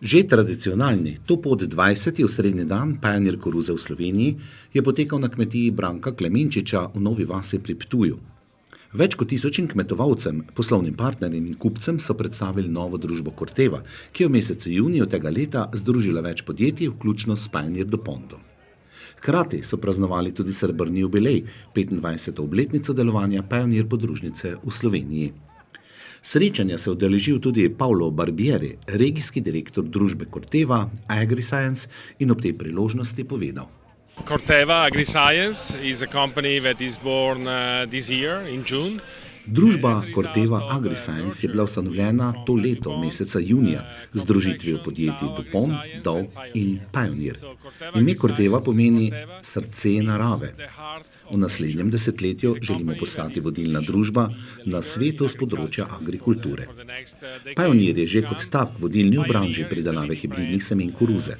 Že tradicionalni Topod 20. osrednji dan Pionir koruze v Sloveniji je potekal na kmetiji Branka Klemenčiča v Novi Vasi pri Ptuju. Več kot 1000 kmetovalcem, poslovnim partnerjem in kupcem so predstavili novo družbo Corteva, ki je v mesecu juniju tega leta združila več podjetij, vključno s Pionir DuPontom. Hkrati so praznovali tudi srebrni jubilej, 25. obletnico delovanja Pionir podružnice v Sloveniji. Srečanja se je udeležil tudi Paolo Barbieri, regijski direktor družbe Corteva AgriScience, in ob tej priložnosti povedal. Corteva AgriScience is a company that is born this year in June. Družba Corteva AgriScience je bila ustanovljena to leto, meseca junija, z združitvijo podjetij DuPont, Dow in Pionir. Ime Corteva pomeni srce narave. V naslednjem desetletju želimo postati vodilna družba na svetu z področja agrikulture. Pionir je že kot tak vodilni v branži pridelave hibridnih semen koruze.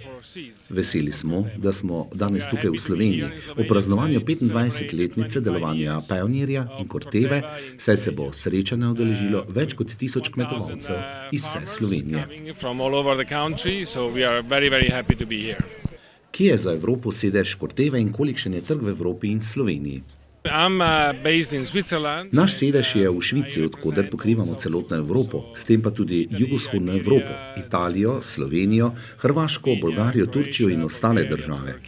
Veseli smo, da smo danes tukaj v Sloveniji ob praznovanju 25-letnice delovanja Pionirja in Corteve, saj se bo srečanje udeležilo več kot 1000 kmetovalcev iz vse Slovenije. Kje je za Evropo sedež Corteve in kolikšen je trg v Evropi in Sloveniji? Naš sedež je v Švici, od koder pokrivamo celotno Evropo, s tem pa tudi jugovzhodno Evropo, Italijo, Slovenijo, Hrvaško, Bolgarijo, Turčijo in ostale države.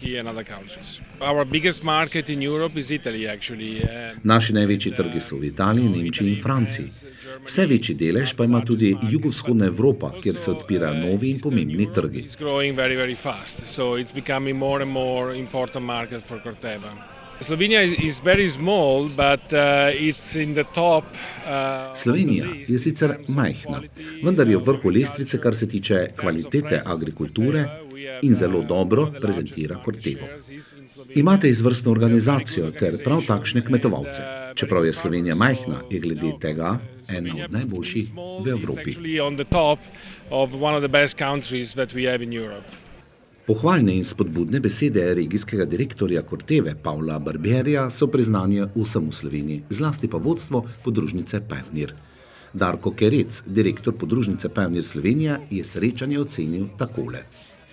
Naši največji trgi so v Italiji, Nemčiji in Franciji. Vse večji delež pa ima tudi jugovzhodna Evropa, kjer se odpirajo novi in pomembni trgi. Slovenija je sicer majhna, vendar je v vrhu lestvice, kar se tiče kvalitete agrikulture, in zelo dobro prezentira Cortevo. Imate izvrstno organizacijo ter prav takšne kmetovalce. Čeprav je Slovenija majhna, je glede tega ena od najboljših v Evropi. Pohvalne in spodbudne besede regijskega direktorja Corteve Paola Barbierija so priznanje vsem v Sloveniji, zlasti pa vodstvo podružnice Pionir. Darko Kerec, direktor podružnice Pionir Slovenija, je srečanje ocenil takole.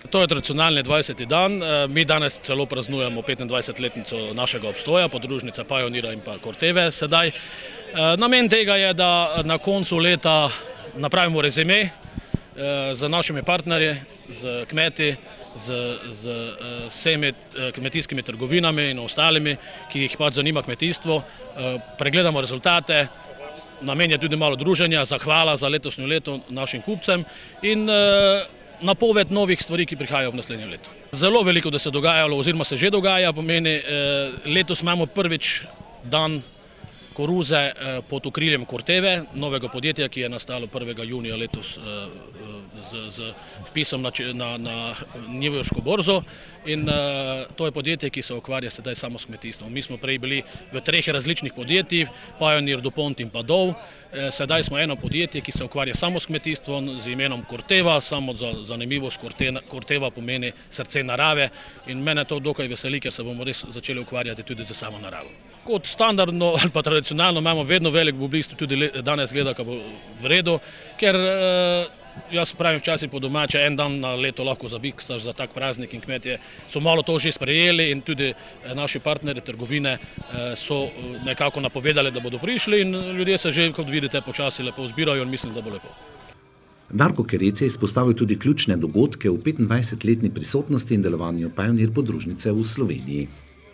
To je tradicionalni 20. dan, mi danes celo praznujemo 25-letnico našega obstoja, podružnica Pionira in pa Corteve sedaj. Namen tega je, da na koncu leta napravimo rezime z našimi partnerji, z kmeti, z vsemi kmetijskimi trgovinami in ostalimi, ki jih pač zanima kmetijstvo. Pregledamo rezultate, namen je tudi malo druženja, zahvala za letošnjo leto našim kupcem in napoved novih stvari, ki prihajajo v naslednjem letu. Zelo veliko, da se dogajalo, oziroma se že dogaja, pomeni, letos imamo prvič dan koruze pod okriljem Corteve, novega podjetja, ki je nastalo 1. junija letos z vpisom na njujorško borzo. In to je podjetje, ki se ukvarja sedaj samo s kmetijstvom. Mi smo prej bili v 3 različnih podjetjih, Pionir, DuPont in pa Dow. Sedaj smo eno podjetje, ki se ukvarja samo s kmetijstvom z imenom Corteva, samo za zanimivost Corteva pomeni srce narave in mene to dokaj veseli, ker se bomo res začeli ukvarjati tudi z samo naravo. Kot standardno ali pa tradicionalno imamo vedno velik boblistu, tudi danes gleda, ko bo v redu, ker jaz pravim včasih po domače, en dan na leto lahko zabiksaš za tak praznik in kmetje so malo to že sprejeli in tudi naši partnerji trgovine so nekako napovedali, da bodo prišli in ljudje se že, kot vidite, počasi lepo zbirajo in mislim, da bo lepo. Darko Kerec je izpostavil tudi ključne dogodke v 25-letni prisotnosti in delovanju Pionir podružnice v Sloveniji.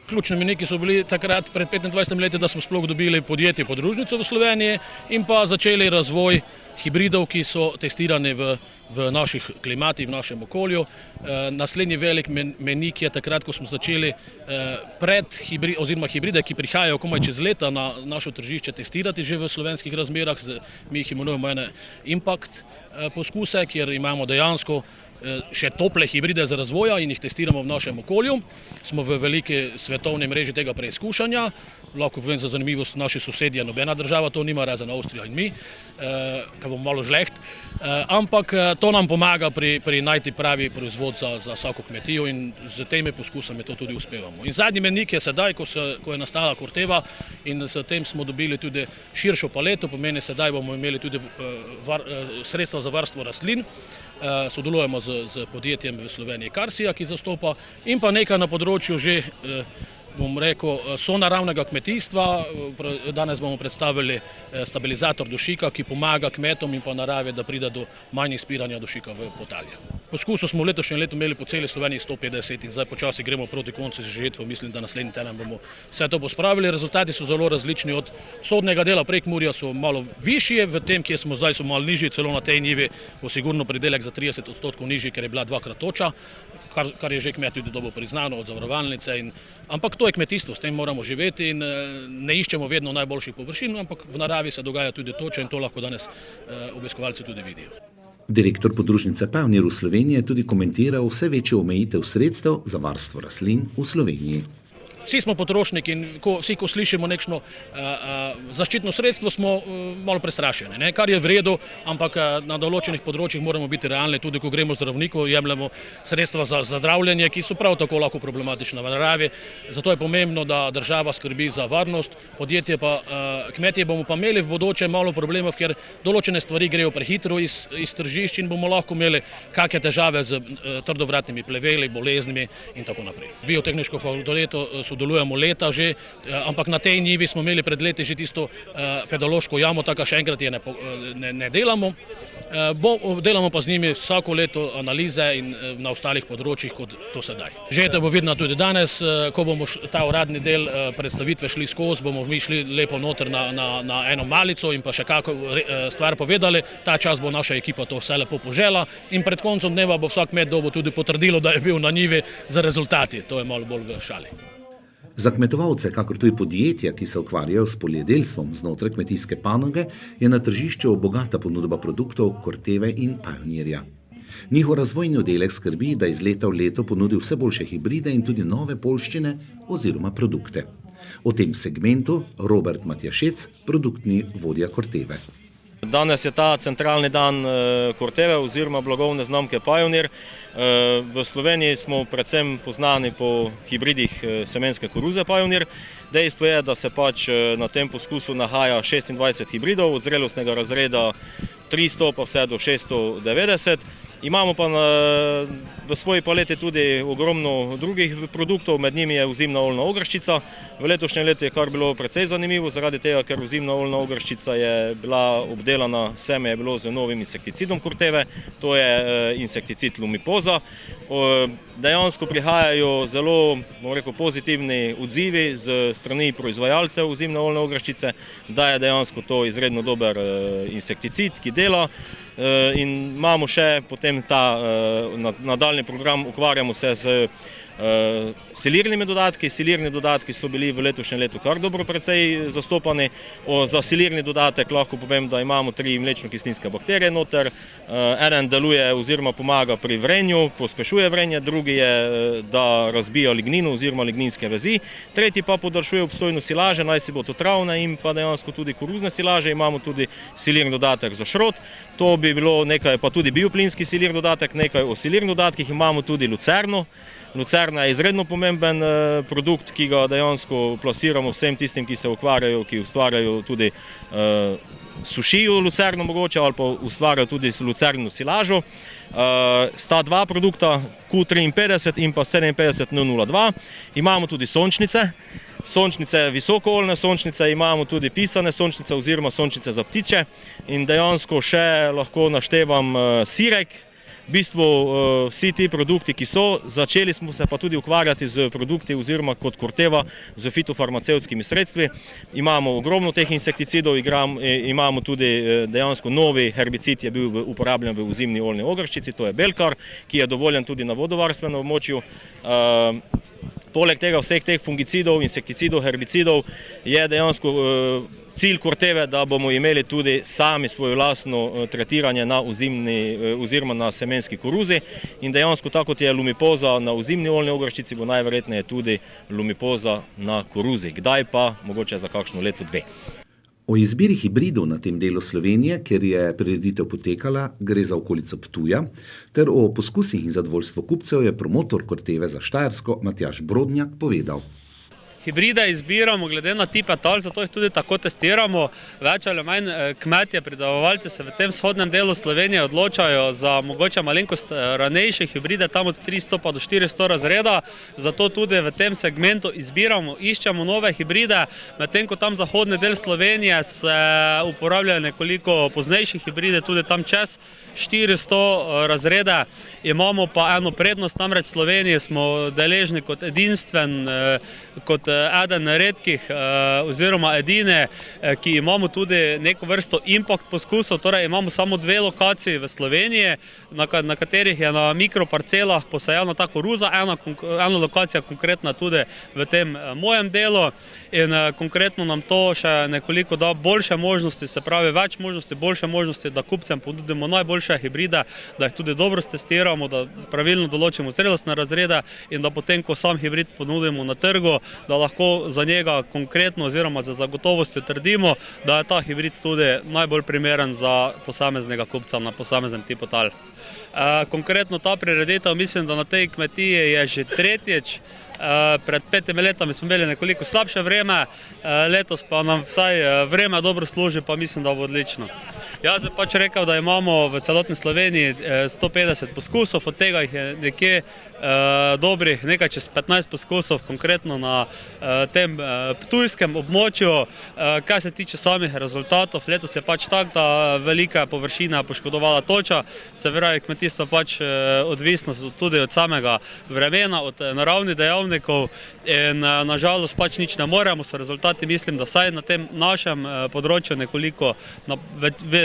Ključni mejniki so bili takrat pred 25 leti, da smo sploh dobili podjetje podružnico v Sloveniji in pa začeli razvoj hibridov, ki so testirani v naših klimatih, v našem okolju. Naslednji velik mejnik je takrat, ko smo začeli hibride, ki prihajajo komaj čez leta na našo tržišče, testirati že v slovenskih razmerah. Mi jih imenujemo ene impact poskuse, kjer imamo dejansko še tople hibride za razvoja in jih testiramo v našem okolju. Smo v veliki svetovni mreži tega preizkušanja. Lahko povem za zanimivost, naši sosedje, nobena država to nima, razen Avstrija in mi. ki bomo malo žleht, ampak to nam pomaga pri najti pravi proizvod za vsako kmetijo in z temi poskusami to tudi uspevamo. In zadnji mejnik je sedaj, ko je nastala Corteva in s tem smo dobili tudi širšo paleto, pomeni sedaj bomo imeli tudi sredstva za varstvo rastlin, sodelujemo z podjetjem v Sloveniji Karsija, ki zastopa, in pa nekaj na področju že, bom rekel, sonaravnega kmetijstva. Danes bomo predstavili stabilizator dušika, ki pomaga kmetom in pa naravi, da pride do manj izpiranja dušika v potalje. Poskusov smo v letošnjem letu imeli po celi Sloveniji 150 in zdaj počasi gremo proti koncu z žetvo. Mislim, da naslednji teden bomo vse to pospravili. Rezultati so zelo različni, od vzhodnega dela Prekmurja so malo višji, v tem, kjer smo zdaj, so malo nižji, celo na tej njivi bo sigurno pridelek za 30% nižji, ker je bila dvakrat toča, kar je že kmet tudi dobro priznano od zavarovalnice. Ampak to je kmetijstvo, s tem moramo živeti in ne iščemo vedno najboljših površin, ampak v naravi se dogaja tudi toča in to lahko danes obiskovalci tudi vidijo. Direktor podružnice Pionir v Sloveniji je tudi komentiral vse večjo omejitev sredstev za varstvo rastlin v Sloveniji. Vsi smo potrošniki in vsi, ko slišimo nekšno zaščitno sredstvo, smo malo prestrašeni, kar je v redu, ampak na določenih področjih moramo biti realni, tudi ko gremo zdravniku, jemljemo sredstva za zdravljenje, ki so prav tako lahko problematična v naravi. Zato je pomembno, da država skrbi za varnost, podjetje pa, kmetje bomo pa imeli v bodoče malo problemov, ker določene stvari grejo prehitro iz tržišč in bomo lahko imeli kakšne težave z trdovratnimi pleveli, boleznimi in tako naprej. Biotehniško fakulteto sodelujemo leta že, ampak na tej njivi smo imeli pred leti že tisto pedološko jamo, tako še enkrat je ne delamo. Delamo pa z njimi vsako leto analize in na ostalih področjih kot do sedaj. Žetev bo vidna tudi danes, ko bomo ta uradni del predstavitve šli skozi, bomo mi šli lepo noter na eno malico in pa še kako stvar povedali. Ta čas bo naša ekipa to vse lepo požela in pred koncem dneva bo vsak kmet dobil tudi potrdilo, da je bil na njivi za rezultati. To je malo bolj v šali. Za kmetovalce, kakor tudi podjetja, ki se ukvarjajo s poljedelstvom znotraj kmetijske panoge, je na tržišču bogata ponudba produktov Corteve in Pionirja. Njihov razvojni oddelek skrbi, da iz leta v leto ponudi vse boljše hibride in tudi nove poljščine oziroma produkte. O tem segmentu Robert Matjašec, produktni vodja Corteve. Danes je ta centralni dan Corteve oziroma blagovne znamke Pionir. V Sloveniji smo predvsem poznani po hibridih semenske koruze Pionir. Dejstvo je, da se pač na tem poskusu nahaja 26 hibridov od zrelostnega razreda 300 pa vse do 690. Imamo pa v svoji paleti tudi ogromno drugih produktov, med njimi je ozimna oljna ogrščica. V letošnjem letu je kar bilo precej zanimivo, zaradi tega, ker ozimna oljna ogrščica je bila obdelana, seme je bilo z novim insekticidom Corteve, to je insekticid Lumipoza. Dejansko prihajajo zelo, bom rekel, pozitivni odzivi z strani proizvajalcev ozimne oljne ogrščice, da je dejansko to izredno dober insekticid, ki dela. In imamo še potem ta nadaljni program, ukvarjamo se z silirnimi dodatki. Silirni dodatki so bili v letošnjem letu kar dobro precej zastopani. Za silirni dodatek lahko povem, da imamo 3 mlečno-kislinske bakterije noter. Eden deluje oziroma pomaga pri vrenju, pospešuje vrenje, drugi je, da razbija lignino oziroma ligninske vezi. Tretji pa podaljšuje obstojnost silaže, naj si bo to travne in pa dejansko tudi koruzne silaže. Imamo tudi silirni dodatek za šrot. To bi bilo nekaj, pa tudi bioplinski silirni dodatek, nekaj o silirnih dodatkih. Imamo tudi lucerno. Lucerna je izredno pomemben produkt, ki ga dejansko plasiramo vsem tistim, ki se ukvarjajo, ki ustvarjajo tudi sušijo lucerno mogoče ali pa ustvarjajo tudi lucerno silažo. Sta dva produkta, Q53 in pa 57N02. Imamo tudi sončnice. Sončnice, visokooljne sončnice, imamo tudi pisane sončnice oziroma sončnice za ptiče in dejansko še lahko naštevam sirek. V bistvu vsi ti produkti, ki so, začeli smo se pa tudi ukvarjati z produkti oziroma kot Corteva z fitofarmacevtskimi sredstvi. Imamo ogromno teh insekticidov, imamo tudi dejansko novi herbicid je bil uporabljen v ozimni oljni ogrščici, to je Belkar, ki je dovoljen tudi na vodovarstvenem območju. Poleg tega vseh teh fungicidov, insekticidov, herbicidov je dejansko cilj Corteve, da bomo imeli tudi sami svojo lastno tretiranje na ozimni oziroma na semenski koruzi in dejansko tako kot je Lumipoza na ozimni oljni ogrščici, bo najverjetneje tudi Lumipoza na koruzi. Kdaj pa? Mogoče za kakšno leto, dve. O izbiri hibridov na tem delu Slovenije, kjer je prireditev potekala, gre za okolico Ptuja, ter o poskusih in zadovoljstvu kupcev je promotor Corteve za Štajersko Matjaž Brodnjak povedal. Hibride izbiramo glede na tipe tal, zato jih tudi tako testiramo. Več ali manj kmetje, pridelovalci se v tem vzhodnem delu Slovenije odločajo za mogoče malenkost ranejše hibride, tam od 300 pa do 400 razreda. Zato tudi v tem segmentu izbiramo, iščemo nove hibride, medtem ko tam zahodni del Slovenije se uporabljajo nekoliko poznejši hibride, tudi tam čez 400 razrede. Imamo pa eno prednost, namreč v Sloveniji smo deležni kot edinstven, kot eden redkih oziroma edine, ki imamo tudi neko vrsto impact poskusov, torej imamo samo 2 lokaciji v Sloveniji, na katerih je na mikroparcelah posajana ta koruza, ena lokacija konkretna tudi v tem mojem delu in konkretno nam to še nekoliko da boljše možnosti, se pravi več možnosti, boljše možnosti, da kupcem ponudimo najboljše hibride, da jih tudi dobro testiramo, da pravilno določimo zrelostne razrede in da potem, ko sam hibrid ponudimo na trgu, da lahko za njega konkretno oziroma za zagotovostjo trdimo, da je ta hibrid tudi najbolj primeren za posameznega kupca na posameznem tipu tal. Konkretno ta prireditev, mislim, da na tej kmetiji je že tretjič. Pred 5 letami smo imeli nekoliko slabše vreme, letos pa nam vsaj vreme dobro služi, pa mislim, da bo odlično. Jaz bi pač rekel, da imamo v celotni Sloveniji 150 poskusov, od tega jih je nekje dobrih nekaj čez 15 poskusov, konkretno na tem ptujskem območju. Kaj se tiče samih rezultatov, letos je pač tak, da velika površina poškodovala toča, se pravi kmetijstvo pač odvisno tudi od samega vremena, od naravnih dejavnikov in nažalost pač nič ne moremo, so rezultati, mislim, da vsaj na tem našem področju nekoliko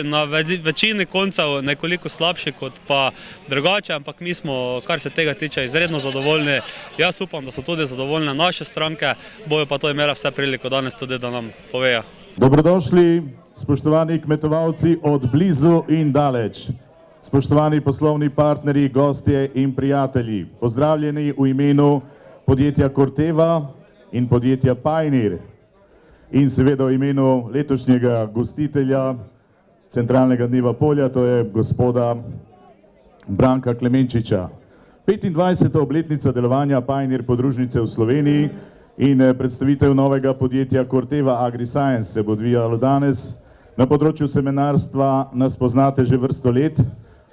na večini koncev nekoliko slabši kot pa drugače, ampak mi smo, kar se tega tiče, izredno zadovoljni. Jaz upam, da so tudi zadovoljne naše stranke, bojo pa to imele vse priliko danes tudi, da nam povejo. Dobrodošli, spoštovani kmetovalci od blizu in daleč. Spoštovani poslovni partnerji, gostje in prijatelji. Pozdravljeni v imenu podjetja Corteva in podjetja Pioneer in seveda v imenu letošnjega gostitelja Centralnega dneva polja, to je gospoda Branka Klemenčiča. 25. obletnica delovanja Pioneer podružnice v Sloveniji in predstavitev novega podjetja Corteva AgriScience se bo odvijalo danes. Na področju semenarstva nas poznate že vrsto let,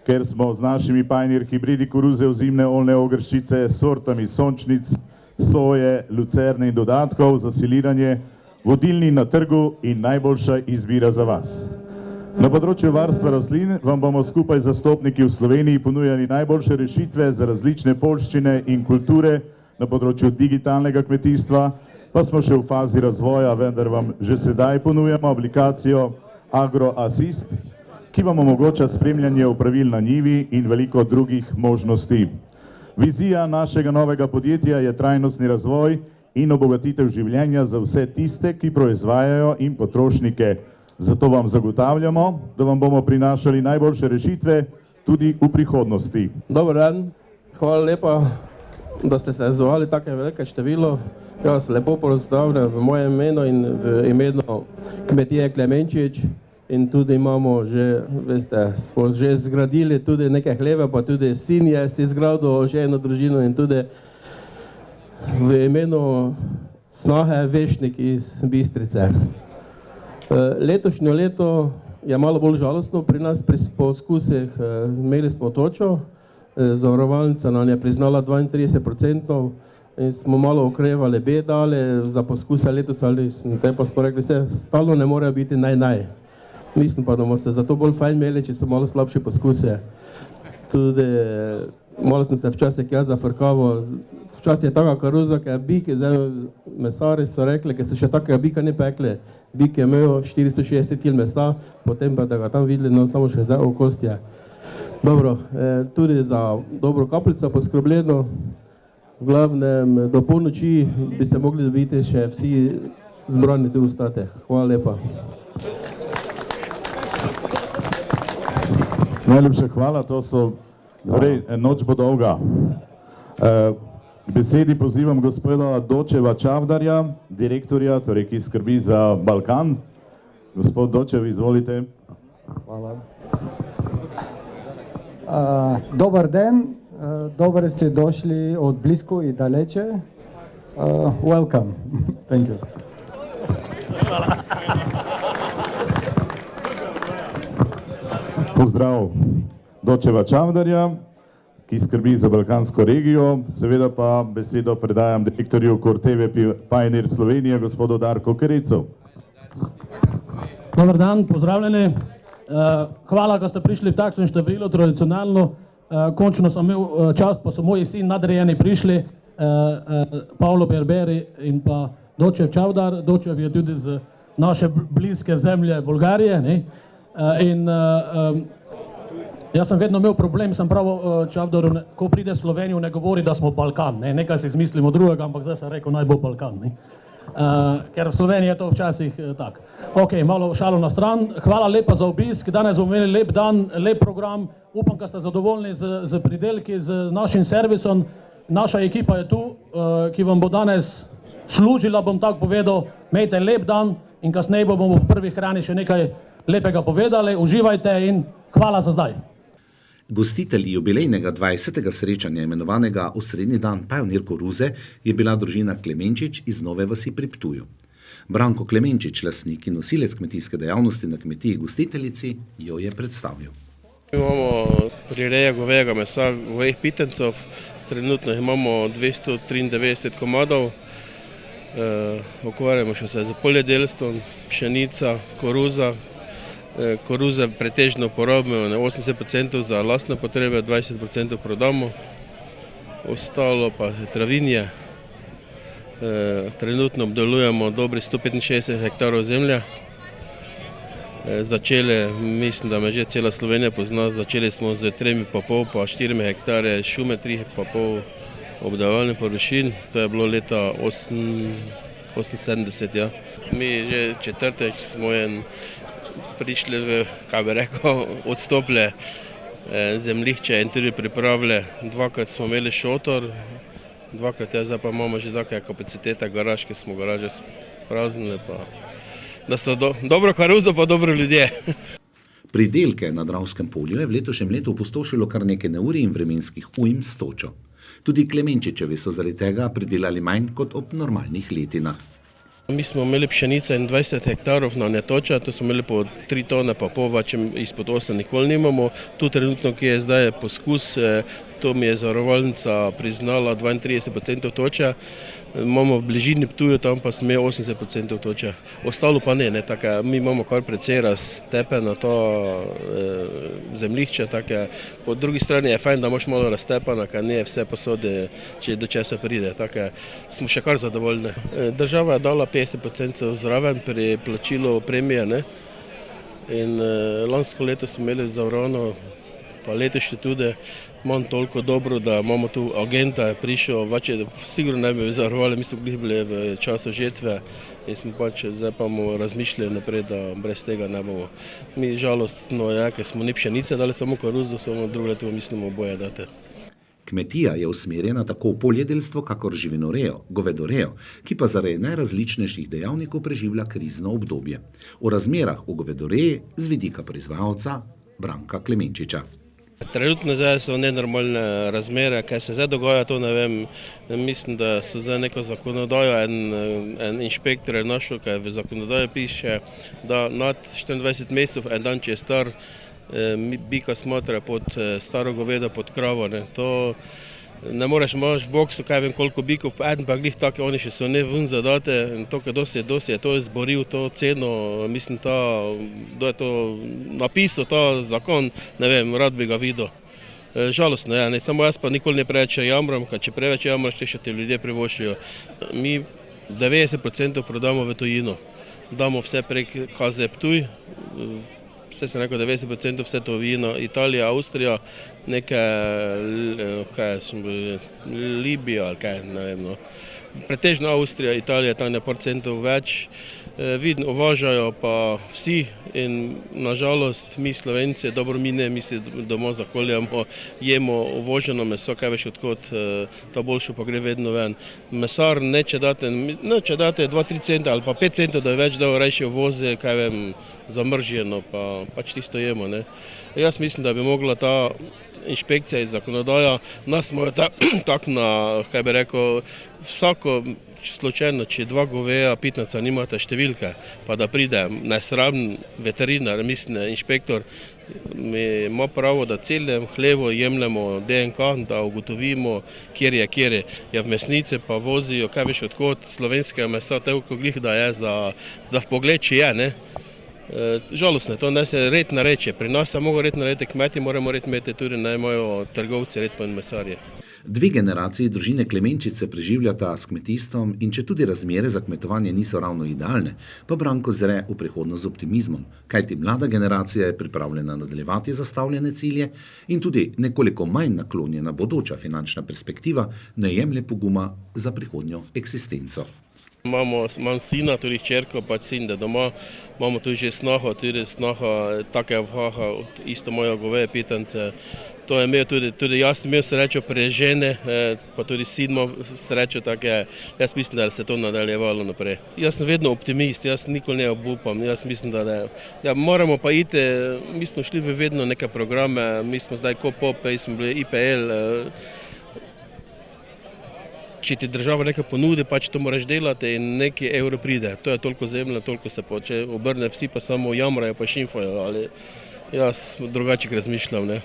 ker smo z našimi Pioneer hibridi koruze ozimne oljne ogrščice, sortami sončnic, soje, lucerne in dodatkov za siliranje vodilni na trgu in najboljša izbira za vas. Na področju varstva rastlin vam bomo skupaj z zastopniki v Sloveniji ponujali najboljše rešitve za različne poljščine in kulture. Na področju digitalnega kmetijstva pa smo še v fazi razvoja, vendar vam že sedaj ponujamo aplikacijo AgroAssist, ki vam omogoča spremljanje opravil na njivi in veliko drugih možnosti. Vizija našega novega podjetja je trajnostni razvoj in obogatitev življenja za vse tiste, ki proizvajajo in potrošnike. Zato vam zagotavljamo, da vam bomo prinašali najboljše rešitve tudi v prihodnosti. Dobar dan, hvala lepa, da ste se odzvali tako veliko število. Jaz lepo pozdravljam v mojem imenu in v imenu kmetije Klemenčič in tudi imamo že, veste, smo že zgradili tudi nekaj hleve, pa tudi sin je si zgradil že eno družino in tudi v imenu snahe Vešnik iz Bistrice. Letošnje leto je malo bolj žalostno pri nas pri poskusih. Imeli smo točo, zavarovalnica nam je priznala 32% in smo malo okrevali, dali za poskuse letos, ali pa smo rekli, vse stalno ne more biti naj. Mislim pa, da bomo se zato bolj fajn imeli, če so malo slabše poskuse. Tudi malo sem se včasih jaz zafrkaval, včasih je taka koruza, ki je bik, zdaj mesari so rekli, ker so še takega bika ne pekli. Bik je imel 460 kg mesa, potem pa da ga tam videli, no samo še zdaj okostje. Dobro, tudi za dobro kapljico poskrbljeno. V glavnem, do polnoči bi se mogli dobiti še vsi zbrani tu ostate. Hvala lepa. Najlepša hvala, to so, torej, noč bo dolga. K besedi pozivam gospoda Dočeva Čavdarja, direktorja, torej, ki skrbi za Balkan. Gospod Dočev, izvolite. Hvala. Dobar den, dobro ste došli od blisko i daleče. Welcome. Thank you. Pozdrav Dočeva Čavdarja, ki skrbi za balkansko regijo. Seveda pa besedo predajam direktorju Corteve Pioneer Slovenije, gospodu Darku Kerecu. Dobar dan, pozdravljeni. Hvala, da ste prišli v takšnem številu, tradicionalno. Končno sem imel čast, pa so moji sin nadrejeni prišli, Paolo Berberi in pa Dočev Čavdar. Dočev je tudi z naše bliske zemlje Bolgarije. In jaz sem vedno imel problem, sem prav Čavdaru, ko pride v Slovenijo, ne govori, da smo Balkan. Nekaj si izmislimo drugega, ampak zdaj sem rekel, naj bo Balkan. Ker v Sloveniji je to včasih tak. Ok, malo šalo na stran. Hvala lepa za obisk. Danes bomo imeli lep dan, lep program. Upam, da ste zadovoljni z pridelki, z našim servisom. Naša ekipa je tu, ki vam bo danes služila, bom tako povedal. Imejte lep dan in kasneje bomo v prvi hrani še nekaj lepega povedali. Uživajte in hvala za zdaj. Gostitelji jubilejnega 20. srečanja imenovanega Osrednji dan Pioneer koruze je bila družina Klemenčič iz Nove vasi pri Ptuju. Branko Klemenčič, lastnik in nosilec kmetijske dejavnosti na kmetiji gostiteljici, jo je predstavil. Imamo prireje govejega mesa, govejih pitencov, trenutno imamo 293 komadov, ukvarjamo še se z poljedelstvom, pšenica, koruza. Koruze pretežno porabimo na 80% za lastne potrebe, 20% prodamo, ostalo pa je travinje. Trenutno obdelujemo dobri 165 hektarov zemlje. Začeli, mislim, da me že cela Slovenija pozna, začeli smo z 3,5 pa 4 hektare šume, 3,5 obdelovalnih površin, to je bilo leta 1978, ja. Mi že četrtek smo prišli v, kaj bi rekel, odstople zemljišče in tudi pripravili. Dvakrat smo imeli šotor, dvakrat zdaj pa imamo že take kapacitete garaž, ki smo garaže praznili, pa da so dobro koruzo pa dobro ljudje. Pridelke na Dravskem polju je v letošnjem letu opustošilo kar nekaj neurij in vremenskih ujm s točo. Tudi Klemenčičevi so zaradi tega pridelali manj kot ob normalnih letinah. Mi smo imeli pšenice 20 hektarov na netoča, to smo imeli po 3 tone pa pol, več izpod 8 nikoli nimamo. Tu trenutno, ki je zdaj poskus, to mi je zavarovalnica priznala 32% toča. Imamo v bližini Ptuju, tam pa smo 80% toča. Ostalo pa ne, tako, mi imamo kar precej raztepena to zemljišče. Po drugi strani je fajn, da imaš malo raztepena, ker ne vse posode, če do česa pride. Tako, smo še kar zadovoljni. Država je dala 50% zraven pri plačilu premije, ne? In lansko leto smo imeli zavarovano, pa letošnje tudi, manj toliko dobro, da imamo tu agenta, prišel, sigurno ne bi zavarovali, mi smo bili v času žetve in smo zdaj pa bomo razmišljali naprej, da brez tega ne bomo. Mi žalostno je, ker smo ni pšenice dali, samo koruzo, samo drugo leto mislimo oboje dati. Kmetija je usmerjena tako v poljedelstvo, kakor živinorejo, govedorejo, ki pa zaradi najrazličnejših dejavnikov preživlja krizno obdobje. O razmerah v govedoreji z vidika proizvajalca Branka Klemenčiča. Trenutno zdaj so nenormalne razmere, kaj se zdaj dogaja, to ne vem. Mislim, da so zdaj neko zakonodajo, en inšpektor je našel, kaj v zakonodaji piše, da nad 24 mesecev, en dan, če je star, bika smatra pod staro govedo, pod kravo. To ne moreš, imaš v boksu, kaj vem koliko bikov, eden pa glih take, oni še so ne ven zadate, in to, kaj dosti je to izboril, to ceno, mislim, da je to napisal, ta zakon, ne vem, rad bi ga videl. Žalostno je, samo jaz pa nikoli ne preveč jamram, ker če preveč jamraš, še te ljudje privošijo. Mi 90% prodamo v tujino, damo vse prek KZ Ptuj, vse sem rekel, 90% vse to vino, Italija, Avstrija, Libija ali kaj, ne vem. Pretežno Avstrija, Italija, tam je par centov več, vidno uvažajo pa vsi in nažalost mi Slovenci, dobro mi ne, mi si doma zakoljamo, jemo uvoženo meso, kaj veš odkot, ta boljšo pa gre vedno ven. Mesar neče date 2-3 centa ali pa 5 centov, da je več dal, rajši uvozi, kaj vem, zamrženo, pa pač tisto jemo, ne. Jaz mislim, da bi mogla ta inšpekcija in zakonodaja nas mora tako na, kaj bi rekel, vsako slučajno, če 2 goveja pitnaca nimate številke, pa da pride nesraben veterinar, mislim, inšpektor, mi ima pravo, da celem hlevu jemljemo DNK, da ugotovimo, kjer je v mesnice, pa vozijo, kaj veš odkot, slovenskega mesa, toliko glih, da je za vpogled, če je, ne. Žalostno je to, ne se red nareče, pri nas se mogo red narediti, kmeti moramo red imeti, tudi naj imajo trgovci red pa in mesarje. 2 generaciji družine Klemenčič se preživljata s kmetijstvom in če tudi razmere za kmetovanje niso ravno idealne, pa Branko zre v prihodnost z optimizmom, kajti mlada generacija je pripravljena nadaljevati zastavljene cilje in tudi nekoliko manj naklonjena bodoča finančna perspektiva ne jemlje poguma za prihodnjo eksistenco. Imam sina, tudi hčerko, pač sin, da doma, imamo tudi že snaho, take vhaha, isto moja goveje pitance. To je imel tudi jaz imel srečo pri žene, pa tudi sin ima srečo, tako jaz mislim, da se to nadaljevalo naprej. Jaz sem vedno optimist, jaz nikoli ne obupam, jaz mislim, da ne. Ja, moramo pa iti, mi smo šli v vedno neke programe, mi smo zdaj KOPOP, smo bili IPL, če ti država nekaj ponudi, pač to moraš delati in neki evro pride. To je toliko zemlje, toliko se poče, obrne vsi pa samo jamrajo, pa šimfajo, ali jaz drugače razmišljam, ne.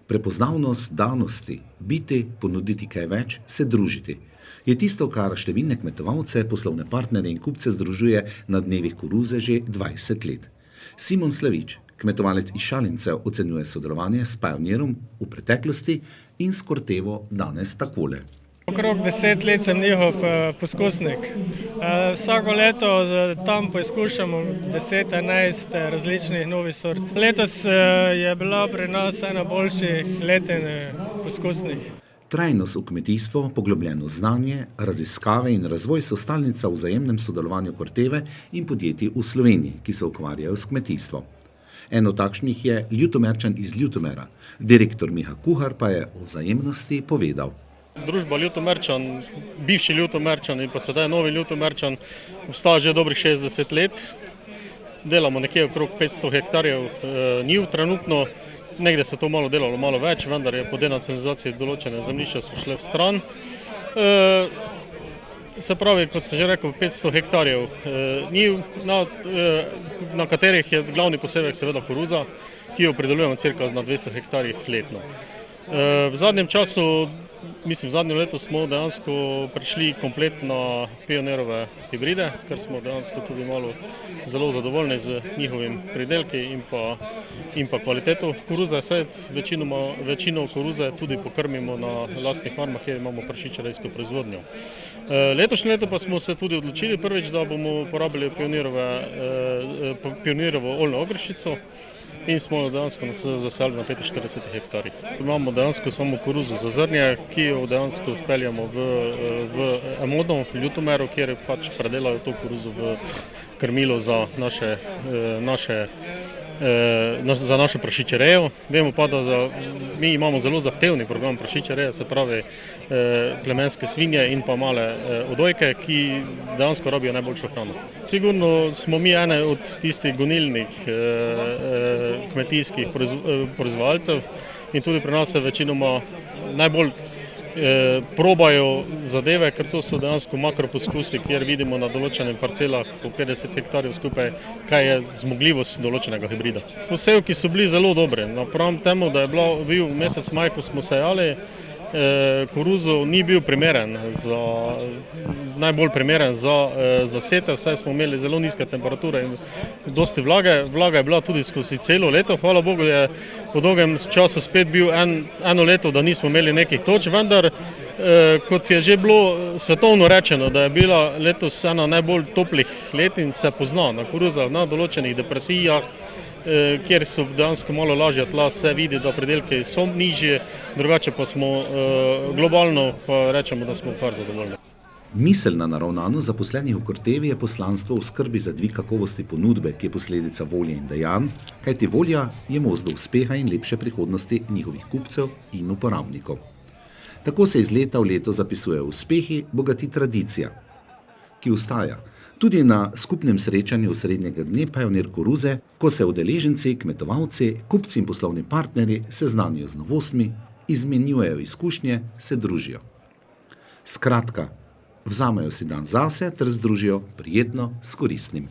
Prepoznavnost danosti, biti, ponuditi kaj več, se družiti, je tisto, kar številne kmetovalce, poslovne partnerje in kupce združuje na dnevih koruze že 20 let. Simon Slavič, kmetovalec iz Šalincev, ocenjuje sodelovanje s Pioneerom v preteklosti in s Cortevo danes takole. Okrog 10 let sem njihov poskusnik. Vsako leto tam poizkušamo 10-11 različnih novih sort. Letos je bila pri nas ena boljših letin poskusnih. Trajnost v kmetijstvo, poglobljeno znanje, raziskave in razvoj so stalnica v vzajemnem sodelovanju Corteve in podjetij v Sloveniji, ki se ukvarjajo s kmetijstvom. Eno takšnih je Ljutomerčan iz Ljutomera. Direktor Miha Kuhar pa je o vzajemnosti povedal. Družba Ljutomerčan, bivši Ljutomerčan in pa sedaj novi Ljutomerčan obstaja že dobrih 60 let. Delamo nekje okrog 500 hektarjev njiv trenutno, nekde se to malo delalo, malo več, vendar je po denacionalizaciji določene zemljišča so šle v stran. Se pravi, kot sem že rekel, 500 hektarjev njiv, na katerih je glavni posevek seveda koruza, ki jo pridelujemo cirka na 200 hektarjih letno. V zadnjem času, mislim zadnje leto smo dejansko prišli komplet na Pioneerove hibride, ker smo dejansko tudi malo zelo zadovoljni z njihovim pridelki in pa kvaliteto koruze. Večino koruze tudi pokrmimo na lastnih farmah, kjer imamo prašičerejsko proizvodnjo. Letošnje leto pa smo se tudi odločili prvič, da bomo uporabili Pioneerovo oljno ogrščico. In smo dejansko zaseli na 45 hektarjih. Imamo dejansko samo koruzo za zrnje, ki jo dejansko odpeljamo v Emodno, v Ljutomeru, kjer pač predelajo to koruzo v krmilo za našo prašičerejo. Vemo pa, da mi imamo zelo zahtevni program prašičereje, se pravi plemenske svinje in pa male odojke, ki dejansko rabijo najboljšo hrano. Sigurno smo mi ene od tistih gonilnih kmetijskih proizvajalcev in tudi pri nas se večinoma najbolj probajo zadeve, ker to so dejansko makroposkusi, kjer vidimo na določenih parcelah po 50 hektarjev skupaj, kaj je zmogljivost določenega hibrida. Posevki so bili zelo dobri, napram temu, da je bil mesec maj, ko smo sejali, koruzo ni bil najbolj primeren za setev, saj smo imeli zelo nizke temperature in dosti vlage. Vlaga je bila tudi skozi celo leto, hvala Bogu je po dolgem času spet bil eno leto, da nismo imeli nekih toč, vendar kot je že bilo svetovno rečeno, da je bila letos ena najbolj toplih letin, se pozna na koruzah, na določenih depresijah, kjer so dejansko malo lažja tla, se vidi, da pridelki so nižji, drugače pa smo globalno, pa rečemo, da smo kar zadovoljni. Miselna naravnanost zaposlenih v Cortevi je poslanstvo v skrbi za dvig kakovosti ponudbe, ki je posledica volje in dejanj, kajti volja je most do uspeha in lepše prihodnosti njihovih kupcev in uporabnikov. Tako se iz leta v leto zapisujejo uspehi, bogati tradicija, ki ostaja. Tudi na skupnem srečanju osrednjega dne Pioneer koruze, ko se udeleženci, kmetovalci, kupci in poslovni partnerji seznanijo z novostmi, izmenjujejo izkušnje, se družijo. Skratka, vzamejo si dan zase ter združijo prijetno s koristnim.